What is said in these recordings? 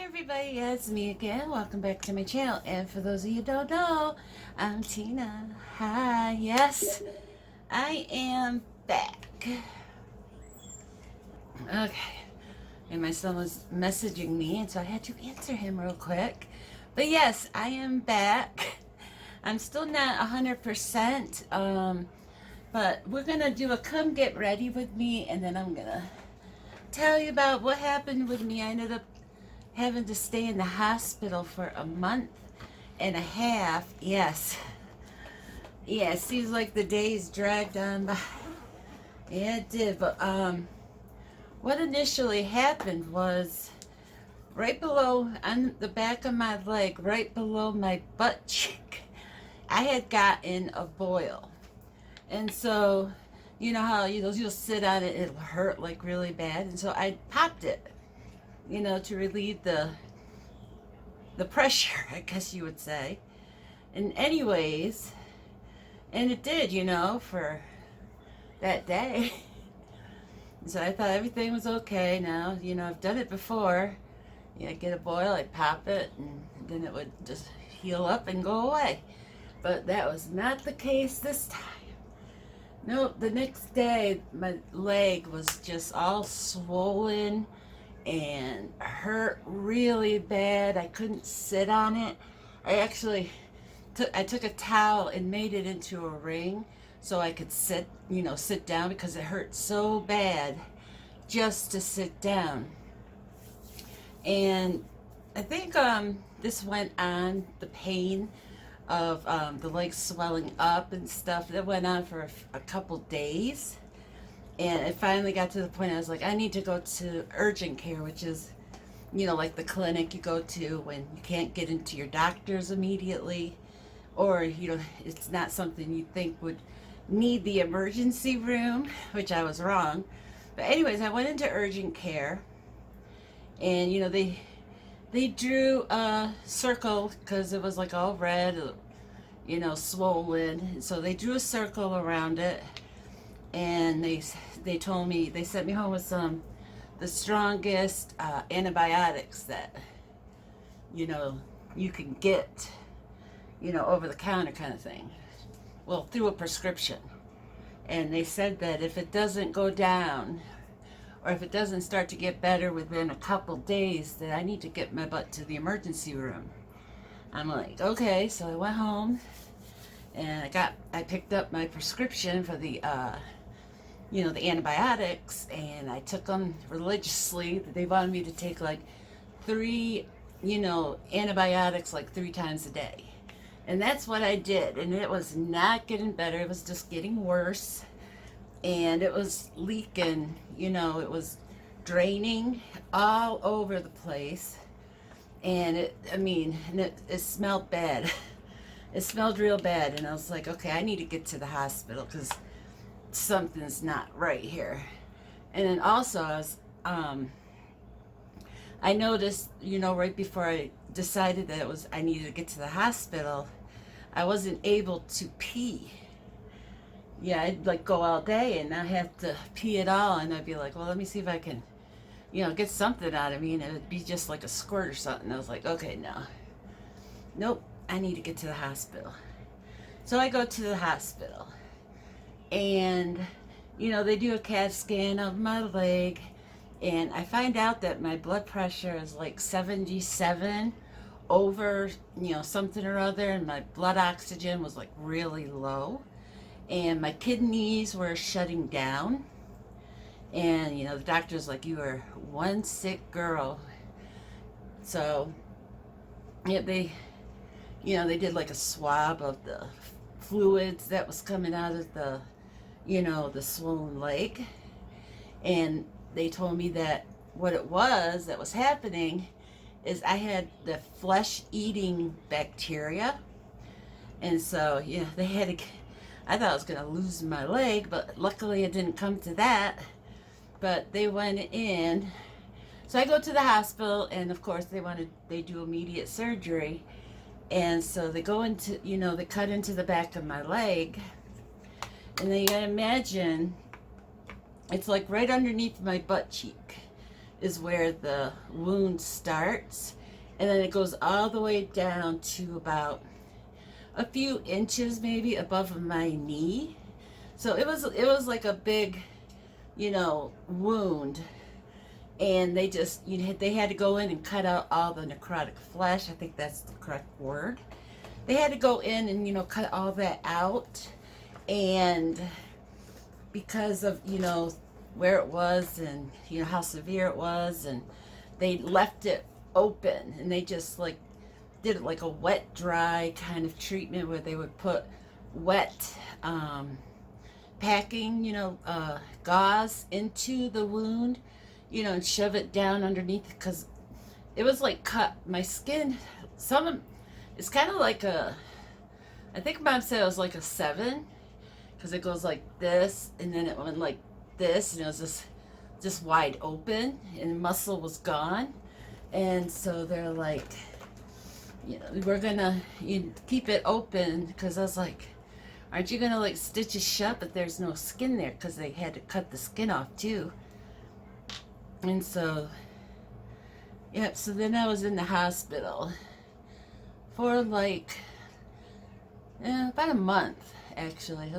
everybody, it's me again. Welcome back to my channel. And for those of you who don't know, I'm Tina. Hi, yes, I am back. Okay, and my son was messaging me, and so I had to answer him real quick. But yes, I am back. I'm still not 100%, but we're gonna do a come get ready with me, and then I'm gonna tell you about what happened with me. I ended up having to stay in the hospital for a month and a half. Yes. Yeah, it seems like the days dragged on by. Yeah, it did. But what initially happened was right below, on the back of my leg, right below my butt cheek, I had gotten a boil. And so, you know how you'll sit on it, it'll hurt like really bad. And so I popped it, to relieve the pressure, I guess you would say. And anyways, and it did, for that day. So I thought everything was okay now. I've done it before. I get a boil, I pop it, and then it would just heal up and go away. But that was not the case this time. Nope, the next day my leg was just all swollen and hurt really bad. I couldn't sit on it. I actually took a towel and made it into a ring so I could sit down, because it hurt so bad just to sit down. And I think this went on, the pain of the legs swelling up and stuff, that went on for a couple days. And it finally got to the point I was like, I need to go to urgent care, which is, like the clinic you go to when you can't get into your doctors immediately, or, it's not something you think would need the emergency room, which I was wrong. But anyways, I went into urgent care, and, they drew a circle because it was like all red, swollen. So they drew a circle around it, and they told me, they sent me home with the strongest antibiotics that you can get, over the counter kind of thing, well, through a prescription. And they said that if it doesn't go down, or if it doesn't start to get better within a couple days, that I need to get my butt to the emergency room. I'm like, okay. So I went home, and I picked up my prescription for the the antibiotics, and I took them religiously. They wanted me to take like 3 antibiotics like 3 times a day. And that's what I did. And it was not getting better. It was just getting worse. And it was leaking, it was draining all over the place. And it smelled bad. It smelled real bad. And I was like, okay, I need to get to the hospital because something's not right here. And then also I noticed, right before I decided that I needed to get to the hospital, I wasn't able to pee. Yeah, I'd like go all day and not have to pee at all, and I'd be like, well, let me see if I can, get something out of me, and it would be just like a squirt or something. I was like, okay, nope, I need to get to the hospital. So I go to the hospital, and they do a CAT scan of my leg, and I find out that my blood pressure is like 77 over something or other, and my blood oxygen was like really low, and my kidneys were shutting down. And the doctor's like, you are one sick girl. So yeah, they did like a swab of the fluids that was coming out of the the swollen leg, and they told me that what it was that was happening is I had the flesh-eating bacteria. And so, they had to, I thought I was going to lose my leg, but luckily it didn't come to that. But they went in. So I go to the hospital, and of course they do immediate surgery. And so they go into, they cut into the back of my leg. And then you gotta imagine, it's like right underneath my butt cheek is where the wound starts, and then it goes all the way down to about a few inches maybe above my knee. So it was like a big, wound, and they had to go in and cut out all the necrotic flesh. I think that's the correct word. They had to go in and cut all that out, and because of where it was, and how severe it was, and they left it open, and they just like did it like a wet dry kind of treatment where they would put wet packing, gauze into the wound, and shove it down underneath, because it was like cut my skin. It's kind of like I think Mom said it was like a 7, because it goes like this, and then it went like this, and it was just wide open, and muscle was gone. And so they're like, we're gonna keep it open, because I was like, aren't you gonna like stitch it shut? But there's no skin there, because they had to cut the skin off too. And so, yep, so then I was in the hospital for like about a month, actually.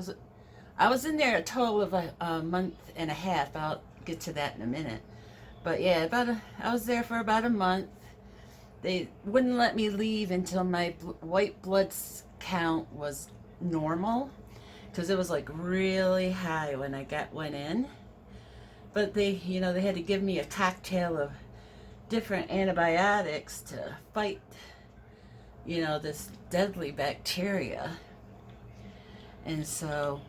I was in there a total of a month and a half. I'll get to that in a minute. But yeah, I was there for about a month. They wouldn't let me leave until my white blood count was normal, because it was like really high when I went in. But they had to give me a cocktail of different antibiotics to fight, this deadly bacteria. And so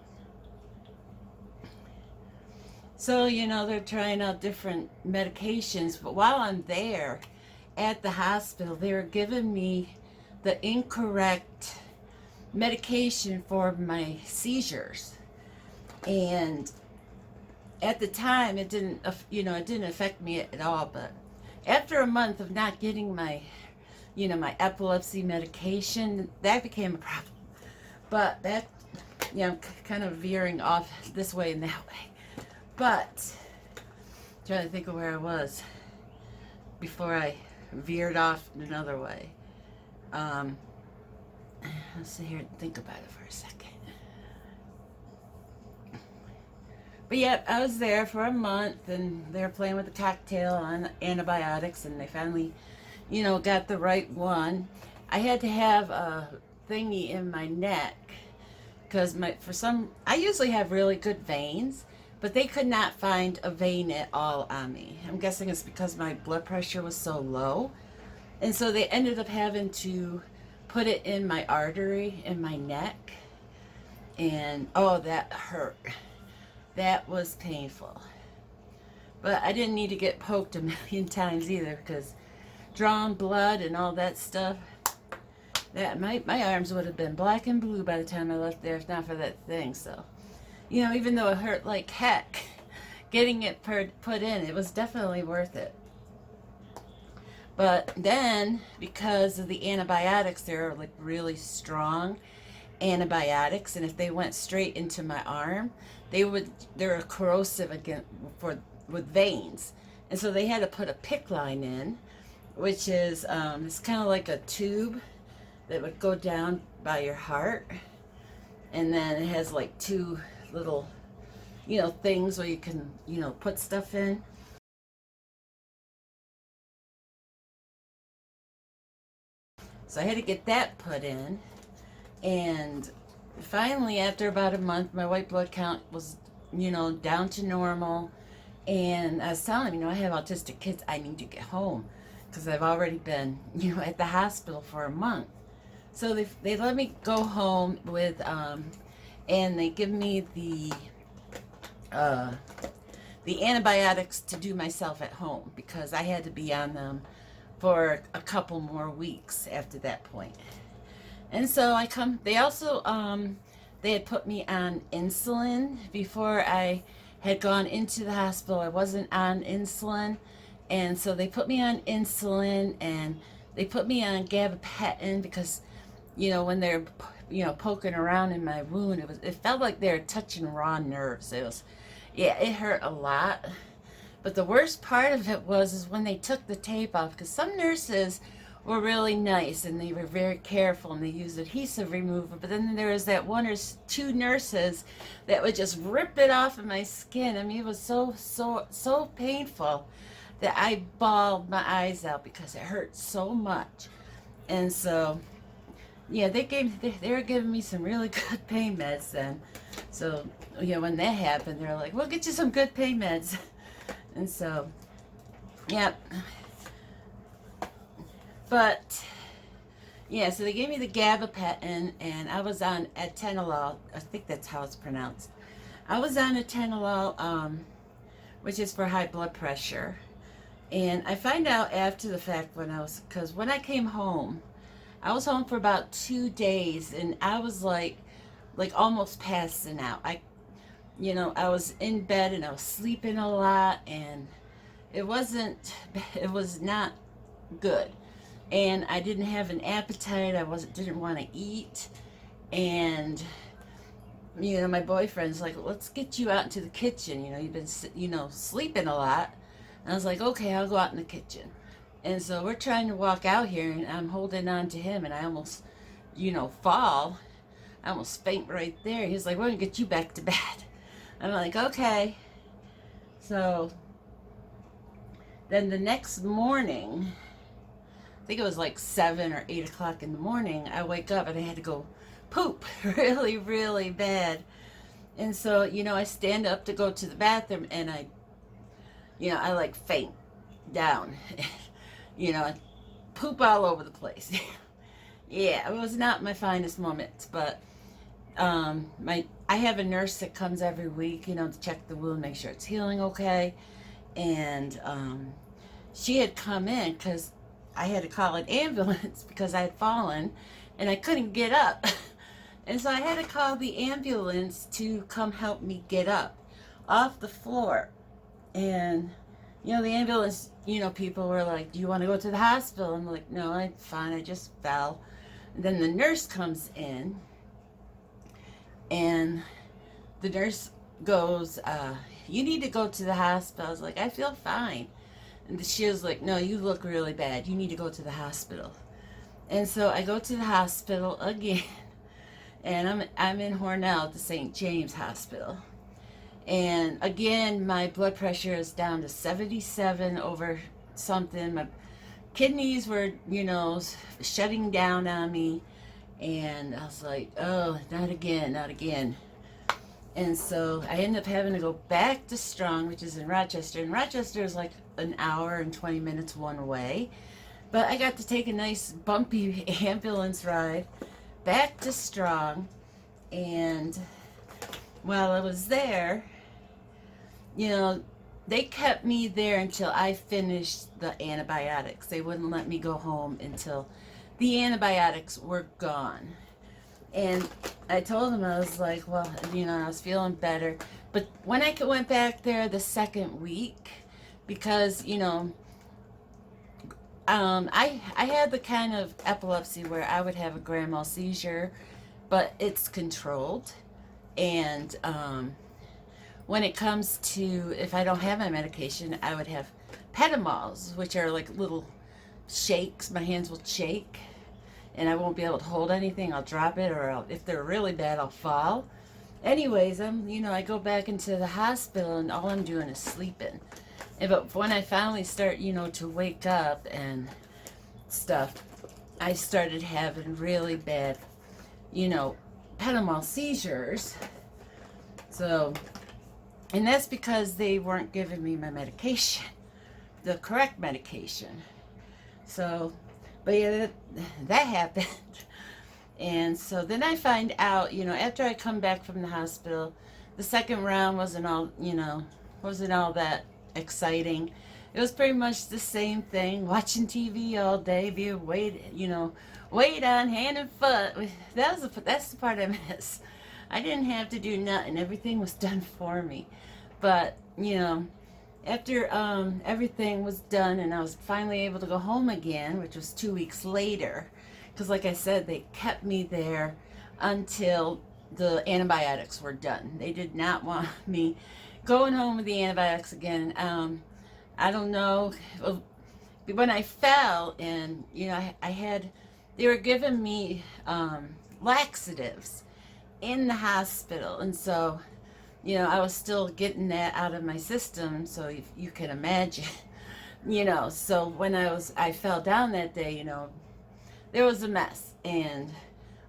they're trying out different medications. But while I'm there at the hospital, they were giving me the incorrect medication for my seizures. And at the time, it didn't affect me at all. But after a month of not getting my epilepsy medication, that became a problem. But that, I'm kind of veering off this way and that way. But I'm trying to think of where I was before I veered off another way. Let's sit here and think about it for a second. But yep, I was there for a month, and they were playing with the cocktail on antibiotics, and they finally, got the right one. I had to have a thingy in my neck, because I usually have really good veins, but they could not find a vein at all on me. I'm guessing it's because my blood pressure was so low. And so they ended up having to put it in my artery in my neck. And oh, that hurt. That was painful. But I didn't need to get poked a million times either, because drawing blood and all that stuff, that my arms would have been black and blue by the time I left there, if not for that thing. So, even though it hurt like heck, getting it put in, it was definitely worth it. But then, because of the antibiotics, they're like really strong antibiotics, and if they went straight into my arm, they're corrosive with veins. And so they had to put a PICC line in, which is it's kind of like a tube that would go down by your heart, and then it has like 2 little things where you can put stuff in. So I had to get that put in, and finally, after about a month, my white blood count was down to normal. And I was telling him, I have autistic kids, I need to get home, because I've already been at the hospital for a month. So they let me go home with and they give me the antibiotics to do myself at home, because I had to be on them for a couple more weeks after that point. And so they also they had put me on insulin before I had gone into the hospital. I wasn't on insulin, and so they put me on insulin, and they put me on gabapentin, because when they're poking around in my wound, it felt like they were touching raw nerves. It hurt a lot. But the worst part of it is when they took the tape off, because some nurses were really nice and they were very careful and they used adhesive remover. But then there was that one or two nurses that would just rip it off of my skin. I mean, it was so painful that I bawled my eyes out because it hurt so much. And so, yeah, they were giving me some really good pain meds then. So, when that happened, they were like, "We'll get you some good pain meds." And so, yeah. But yeah, so they gave me the gabapentin, and I was on atenolol. I think that's how it's pronounced. I was on atenolol, which is for high blood pressure. And I find out after the fact because when I came home, I was home for about 2 days, and I was like almost passing out. I was in bed and I was sleeping a lot, and it was not good. And I didn't have an appetite. Didn't want to eat. And my boyfriend's like, "Let's get you out into the kitchen. You've been sleeping a lot." And I was like, "Okay, I'll go out in the kitchen." And so we're trying to walk out here, and I'm holding on to him, and I almost fall. I almost faint right there. He's like, "We're gonna get you back to bed." I'm like, "Okay." So then the next morning, I think it was like 7 or 8 o'clock in the morning, I wake up and I had to go poop really, really bad. And so, I stand up to go to the bathroom, and I like faint down. I poop all over the place. Yeah, it was not my finest moments, but I have a nurse that comes every week, to check the wound, make sure it's healing okay. And she had come in because I had to call an ambulance because I had fallen and I couldn't get up. And so I had to call the ambulance to come help me get up off the floor. And, the ambulance, people were like, "Do you want to go to the hospital?" I'm like, "No, I'm fine. I just fell." And then the nurse comes in, and the nurse goes, "You need to go to the hospital." I was like, "I feel fine." And she was like, "No, you look really bad. You need to go to the hospital." And so I go to the hospital again, and I'm in Hornell at the St. James Hospital. And again, my blood pressure is down to 77 over something. My kidneys were, shutting down on me. And I was like, "Oh, not again, not again." And so I ended up having to go back to Strong, which is in Rochester. And Rochester is like an hour and 20 minutes one way. But I got to take a nice bumpy ambulance ride back to Strong. And while I was there, they kept me there until I finished the antibiotics. They wouldn't let me go home until the antibiotics were gone. And I told them, I was like, "Well, I was feeling better." But when I went back there the second week, because, I had the kind of epilepsy where I would have a grand mal seizure, but it's controlled. And when it comes to, if I don't have my medication, I would have petamols, which are like little shakes. My hands will shake, and I won't be able to hold anything. I'll drop it, or if they're really bad, I'll fall. Anyways, I go back into the hospital, and all I'm doing is sleeping. But when I finally start, to wake up and stuff, I started having really bad, petamol seizures. So, and that's because they weren't giving me my medication, the correct medication. So, but yeah, that happened. And so then I find out, after I come back from the hospital, the second round wasn't all that exciting. It was pretty much the same thing, watching TV all day, being wait on hand and foot. That's the part I miss. I didn't have to do nothing. Everything was done for me. But, after everything was done and I was finally able to go home again, which was 2 weeks later, because like I said, they kept me there until the antibiotics were done. They did not want me going home with the antibiotics again. I don't know. When I fell, and they were giving me laxatives in the hospital, and so I was still getting that out of my system. So you can imagine, So when I fell down that day, there was a mess, and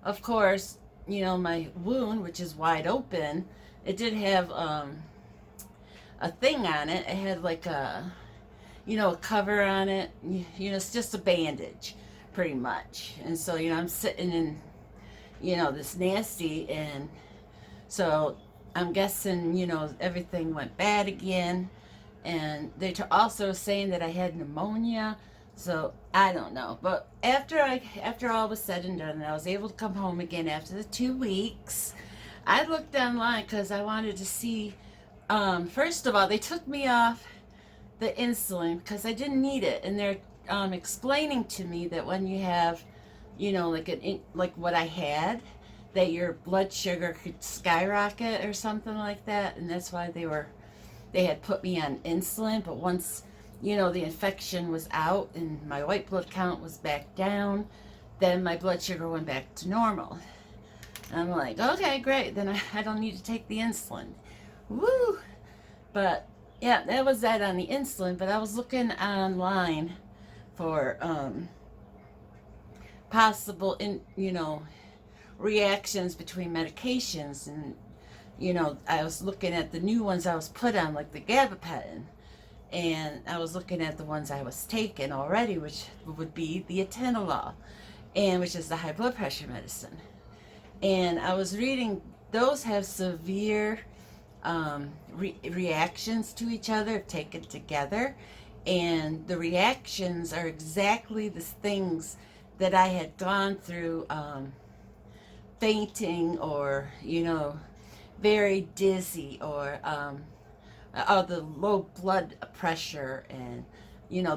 of course, my wound, which is wide open, it did have a thing on it. It had like a cover on it. It's just a bandage, pretty much. And so, I'm sitting in, this nasty, and so I'm guessing, everything went bad again. And they're also saying that I had pneumonia. So I don't know. But after all was said and done, and I was able to come home again after the 2 weeks, I looked online because I wanted to see. First of all, they took me off the insulin because I didn't need it, and they're explaining to me that when you have, like what I had, that your blood sugar could skyrocket or something like that, and that's why they had put me on insulin. But once the infection was out and my white blood count was back down, then my blood sugar went back to normal. And I'm like, okay, great, then I don't need to take the insulin. Woo! But yeah, that was that on the insulin. But I was looking online for possible reactions between medications, and I was looking at the new ones I was put on, like the gabapentin, and I was looking at the ones I was taking already, which would be the atenolol, and which is the high blood pressure medicine. And I was reading those have severe reactions to each other if taken together, and the reactions are exactly the things that I had gone through, fainting, or very dizzy, or the low blood pressure, and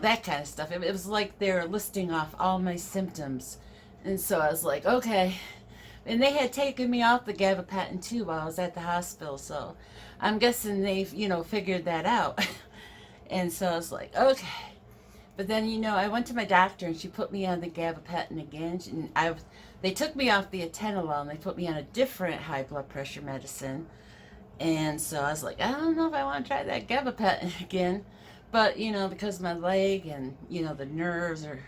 that kind of stuff. It was like they were listing off all my symptoms, and so I was like, okay. And they had taken me off the gabapentin too while I was at the hospital, so I'm guessing they've figured that out. And so I was like, okay. But then I went to my doctor, and she put me on the gabapentin again, and they took me off the atenolol, and they put me on a different high blood pressure medicine. And so I was like, I don't know if I want to try that gabapentin again. But because my leg and the nerves are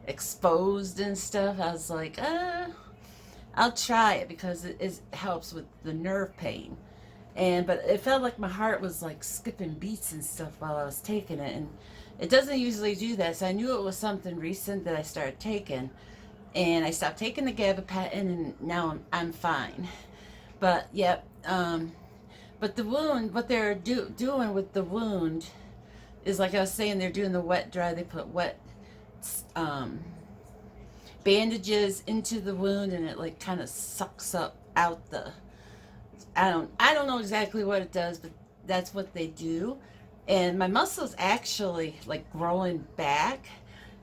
exposed and stuff, I was like, I'll try it because it helps with the nerve pain. But it felt like my heart was like skipping beats and stuff while I was taking it, and it doesn't usually do that. So I knew it was something recent that I started taking, and I stopped taking the gabapentin, and now I'm fine. But yep, but the wound, what they're doing with the wound is, like I was saying, they're doing the wet dry. They put wet bandages into the wound, and it like kind of sucks up out the, I don't know exactly what it does, but that's what they do. And my muscles actually like growing back.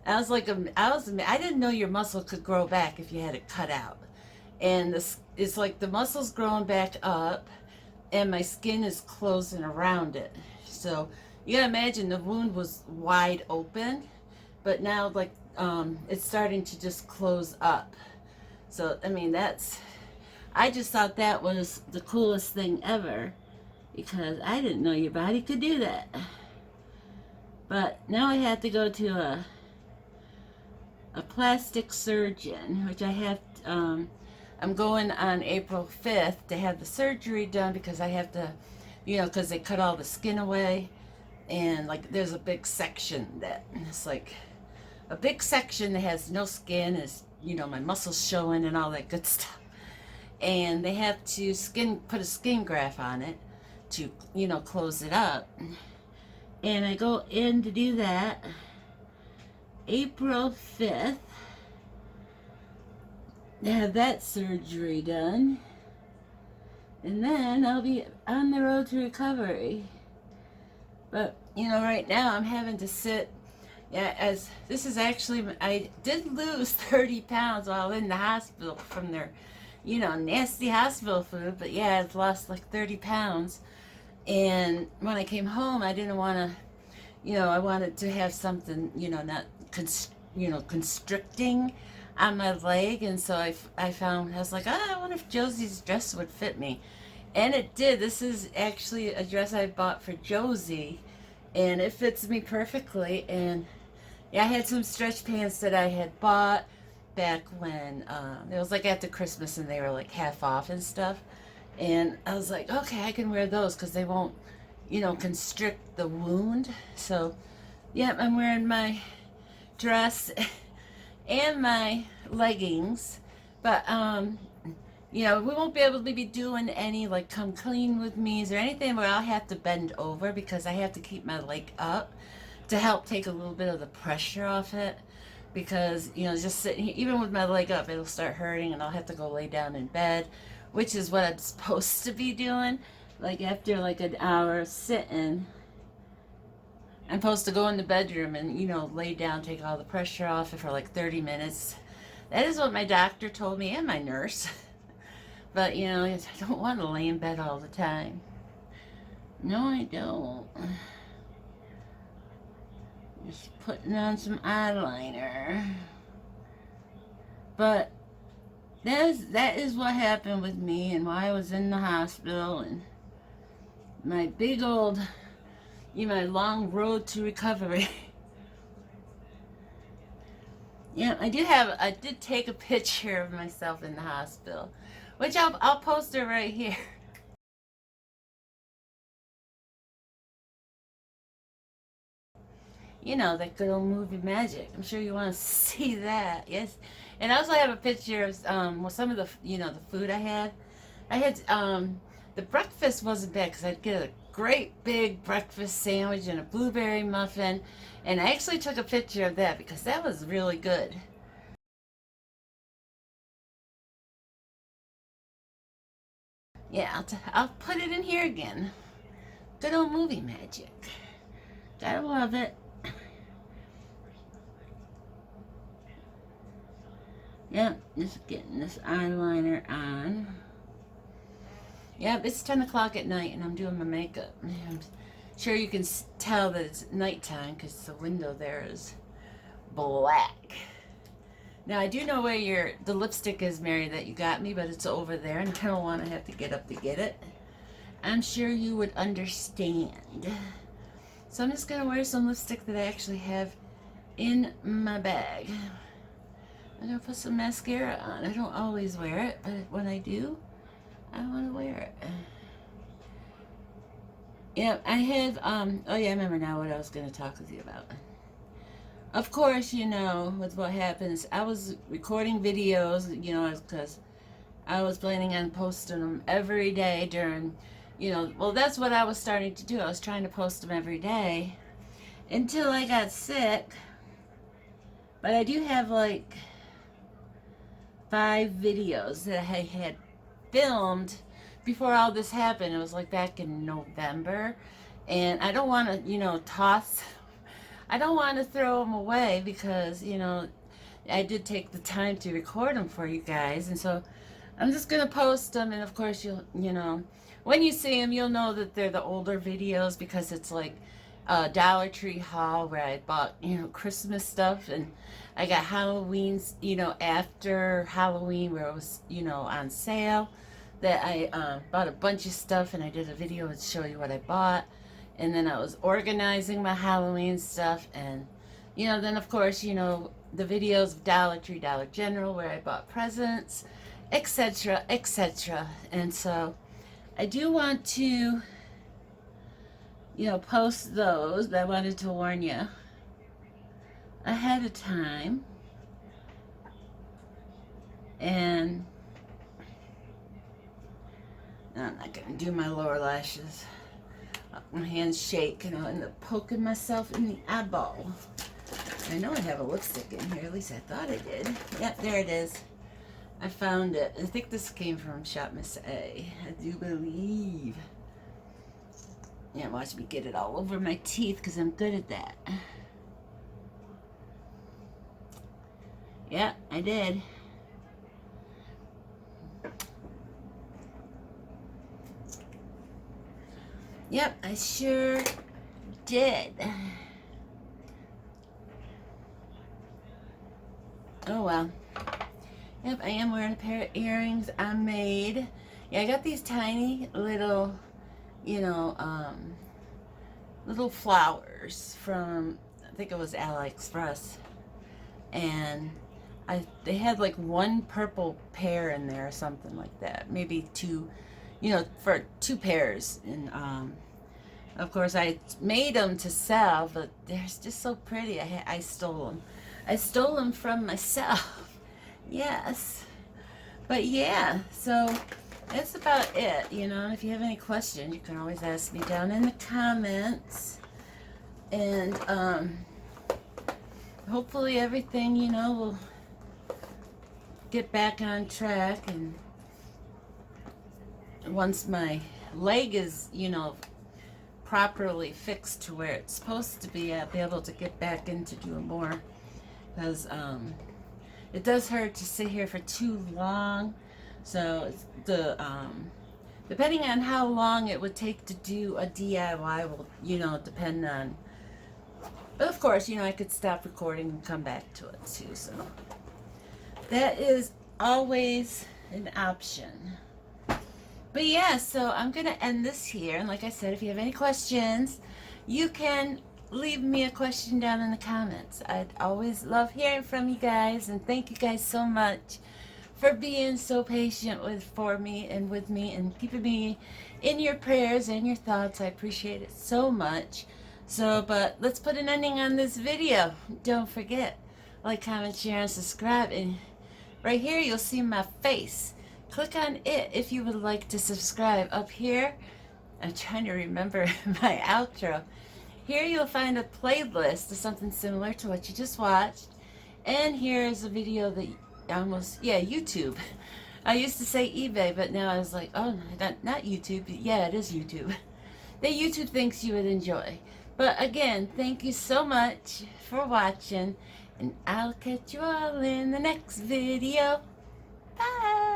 I didn't know your muscle could grow back if you had it cut out. And it's like the muscle's growing back up, and my skin is closing around it. So you gotta imagine the wound was wide open, but now like it's starting to just close up. So I mean, I just thought that was the coolest thing ever, because I didn't know your body could do that. But now I have to go to a plastic surgeon, which I have. I'm going on April 5th to have the surgery done, because I have to, because they cut all the skin away, and like there's a big section that it's like a big section that has no skin, is my muscles showing and all that good stuff, and they have to put a skin graft on it to close it up. And I go in to do that April 5th to have that surgery done, and then I'll be on the road to recovery. But right now I'm having to sit. Yeah, as this is actually, I did lose 30 pounds while in the hospital from their, nasty hospital food. But yeah, I've lost like 30 pounds. And when I came home, I didn't want to, I wanted to have something, not constricting on my leg. And so I found, I was like, oh, I wonder if Josie's dress would fit me. And it did. This is actually a dress I bought for Josie, and it fits me perfectly. And yeah, I had some stretch pants that I had bought back when it was like after Christmas, and they were like half off and stuff. And I was like, okay, I can wear those because they won't, constrict the wound. So, yeah, I'm wearing my dress and my leggings. But, we won't be able to be doing any like come clean with me's or anything where I'll have to bend over because I have to keep my leg up to help take a little bit of the pressure off it. Because, just sitting here, even with my leg up, it'll start hurting and I'll have to go lay down in bed, which is what I'm supposed to be doing. Like after like an hour sitting, I'm supposed to go in the bedroom and, lay down, take all the pressure off it for like 30 minutes. That is what my doctor told me and my nurse. But, I don't want to lay in bed all the time. No, I don't. Just putting on some eyeliner. But that is what happened with me and why I was in the hospital and my big old, my long road to recovery. Yeah, I did take a picture of myself in the hospital, which I'll post it right here. That good old movie magic. I'm sure you want to see that. Yes. And I also have a picture of some of the the food I had. I had the breakfast wasn't bad because I'd get a great big breakfast sandwich and a blueberry muffin, and I actually took a picture of that because that was really good. Yeah, I'll put it in here again. Good old movie magic. Gotta love it. Yep, just getting this eyeliner on. Yep, it's 10 o'clock at night and I'm doing my makeup. I'm sure you can tell that it's nighttime because the window there is black. Now, I do know where the lipstick is, Mary, that you got me, but it's over there and I don't want to have to get up to get it. I'm sure you would understand. So I'm just going to wear some lipstick that I actually have in my bag. I'm going to put some mascara on. I don't always wear it, but when I do, I want to wear it. Yeah, I have, oh yeah, I remember now what I was going to talk with you about. Of course, with what happens, I was recording videos, because I was planning on posting them every day during, well, that's what I was starting to do. I was trying to post them every day until I got sick. But I do have like 5 videos that I had filmed before all this happened. It was like back in November, and I don't want to I don't want to throw them away because I did take the time to record them for you guys, and so I'm just gonna post them. And of course you'll when you see them, you'll know that they're the older videos because it's like a Dollar Tree haul where I bought Christmas stuff, and I got Halloween's after Halloween where it was on sale, that I bought a bunch of stuff and I did a video to show you what I bought. And then I was organizing my Halloween stuff, and then of course the videos of Dollar Tree, Dollar General where I bought presents, etc., etc. And so I do want to post those, but I wanted to warn you ahead of time. And I'm not gonna do my lower lashes. My hands shake and I'll end up poking myself in the eyeball. I know I have a lipstick in here, at least I thought I did. Yep, there it is. I found it. I think this came from Shop Miss A. I do believe. Yeah, watch me get it all over my teeth because I'm good at that. Yeah, I did. Yep, I sure did. Oh well. Yep, I am wearing a pair of earrings I made. Yeah, I got these tiny little, you know, little flowers from, I think it was AliExpress. And they had like one purple pair in there or something like that. Maybe two, for two pairs. And of course I made them to sell, but they're just so pretty. I stole them. I stole them from myself. Yes. But yeah, so that's about it, And if you have any questions, you can always ask me down in the comments. And hopefully everything, will get back on track. And once my leg is, properly fixed to where it's supposed to be, I'll be able to get back into doing more. Because it does hurt to sit here for too long. So depending on how long it would take to do a DIY will, depend on. But of course, I could stop recording and come back to it too. So that is always an option. But yeah, so I'm going to end this here. And like I said, if you have any questions, you can leave me a question down in the comments. I'd always love hearing from you guys. And thank you guys so much for being so patient for me and with me and keeping me in your prayers and your thoughts. I appreciate it so much. So, but let's put an ending on this video. Don't forget, like, comment, share, and subscribe. And right here, you'll see my face. Click on it if you would like to subscribe. Up here, I'm trying to remember my outro. Here you'll find a playlist of something similar to what you just watched. And here is a video that YouTube. I used to say eBay, but now I was like, oh, not YouTube. Yeah, it is YouTube. That YouTube thinks you would enjoy. But again, thank you so much for watching. And I'll catch you all in the next video. Bye.